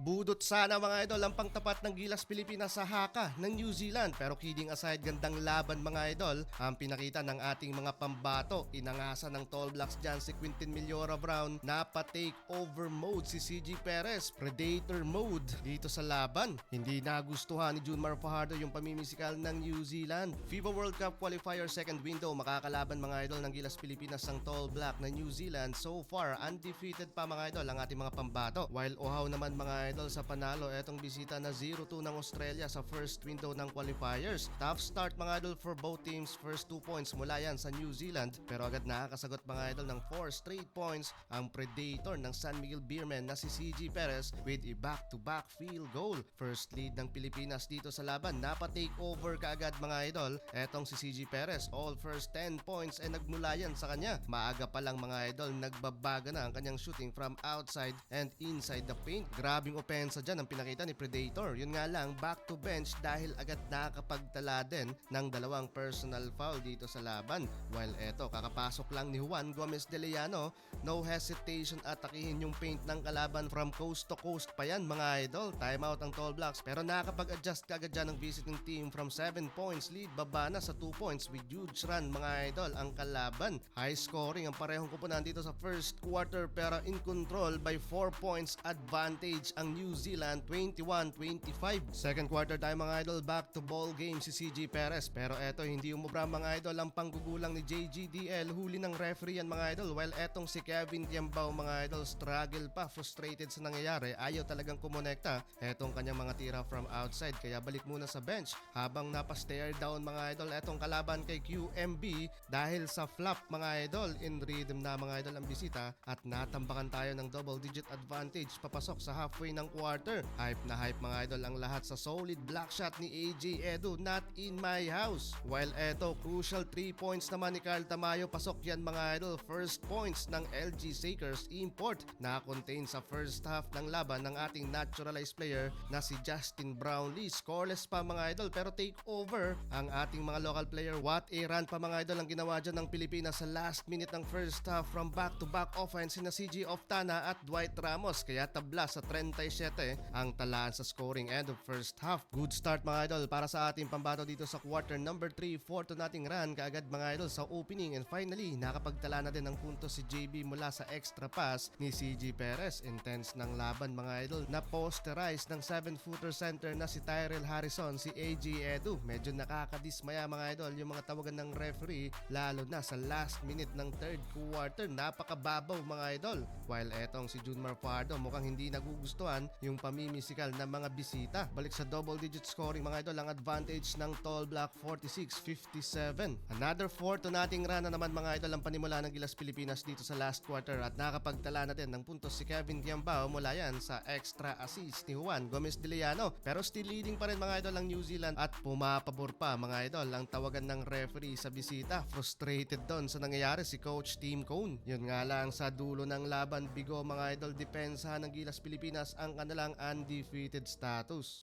Budot sana mga idol ang pangtapat ng Gilas Pilipinas sa haka ng New Zealand. Pero kidding aside, gandang laban mga idol ang pinakita ng ating mga pambato. Inangasan ng Tall Blacks dyan si Quintin Millora Brown na pa-take over mode si CG Perez. Predator mode dito sa laban. Hindi nagustuhan ni Junmar Fajardo yung pamimisikal ng New Zealand. FIBA World Cup Qualifier second window, makakalaban mga idol ng Gilas Pilipinas ang Tall Black na New Zealand. So far, undefeated pa mga idol ang ating mga pambato. While uhaw naman mga idol sa panalo etong bisita na 0-2 ng Australia sa first window ng qualifiers. Tough start mga idol for both teams. First 2 points mula yan sa New Zealand, pero agad nakakasagot mga idol ng 4 straight points ang Predator ng San Miguel Beermen na si CG Perez with a back-to-back field goal. First lead ng Pilipinas dito sa laban, napa-take over kaagad mga idol etong si CG Perez. All first 10 points ay nagmula yan sa kanya. Maaga pa lang mga idol, nagbabaga na ang kanyang shooting from outside and inside the paint. Grabing opensa dyan ang pinakita ni Predator. Yun nga lang, back to bench dahil agad nakakapagtala din ng dalawang personal foul dito sa laban. While eto, kakapasok lang ni Juan Gomez de Leano, no hesitation atakihin yung paint ng kalaban from coast to coast pa yan mga idol. Timeout ang Tall Blacks pero nakakapag-adjust kaagad dyan ng visiting team from 7 points lead, baba na sa 2 points with huge run mga idol ang kalaban. High scoring ang parehong kupunan dito sa first quarter pero in control by 4 points advantage ang New Zealand 21-25. Second quarter tayo mga idol, back to ball game si CG Perez. Pero eto, hindi umubra mga idol ang panggugulang ni JGDL. Huli ng referee yan mga idol. While etong si Kevin Tiambao mga idol, struggle pa, frustrated sa nangyayari. Ayaw talagang kumonekta etong kanyang mga tira from outside. Kaya balik muna sa bench habang napa-stare down mga idol etong kalaban kay QMB dahil sa flop mga idol. In rhythm na mga idol ang bisita at natambakan tayo ng double digit advantage papasok sa halfway ng quarter. Hype na hype mga idol ang lahat sa solid block shot ni AJ Edu, not in my house. While eto, crucial 3 points naman ni Carl Tamayo, pasok yan mga idol. First points ng LG Sakers import na contain sa first half ng laban ng ating naturalized player na si Justin Brownlee. Scoreless pa mga idol pero take over ang ating mga local player. What a run pa mga idol ang ginawa dyan ng Pilipinas sa last minute ng first half from back-to-back offense na CG Oftana at Dwight Ramos. Kaya tabla sa 37 ang talaan sa scoring end of first half. Good start mga idol para sa ating pambato dito sa quarter number 3. 4 to nating run kaagad mga idol sa opening and finally nakapagtala na din ng puntos si JB mula sa extra pass ni CG Perez. Intense ng laban mga idol na posterized ng 7-footer center na si Tyrell Harrison, si AJ Edu. Medyo nakakadismaya mga idol yung mga tawagan ng referee lalo na sa last minute ng third quarter. Napakababaw mga idol. While etong si Junmar Fajardo mukhang hindi nagugustuhan yung pamimisikal na mga bisita. Balik sa double digit scoring mga idol ang advantage ng Tall Black 46-57. Another 4 to nating run na naman mga idol ang panimula ng Gilas Pilipinas dito sa last quarter at nakapagtala na din ng puntos si Kevin Tiambao mula yan sa extra assist ni Juan Gomez de Leano. Pero still leading pa rin mga idol ang New Zealand at pumapabor pa mga idol ang tawagan ng referee sa bisita. Frustrated doon sa nangyayari si Coach Tim Cone. Yun nga lang sa dulo ng laban, bigo mga idol, depensa ng Gilas Pilipinas ang kanilang undefeated status.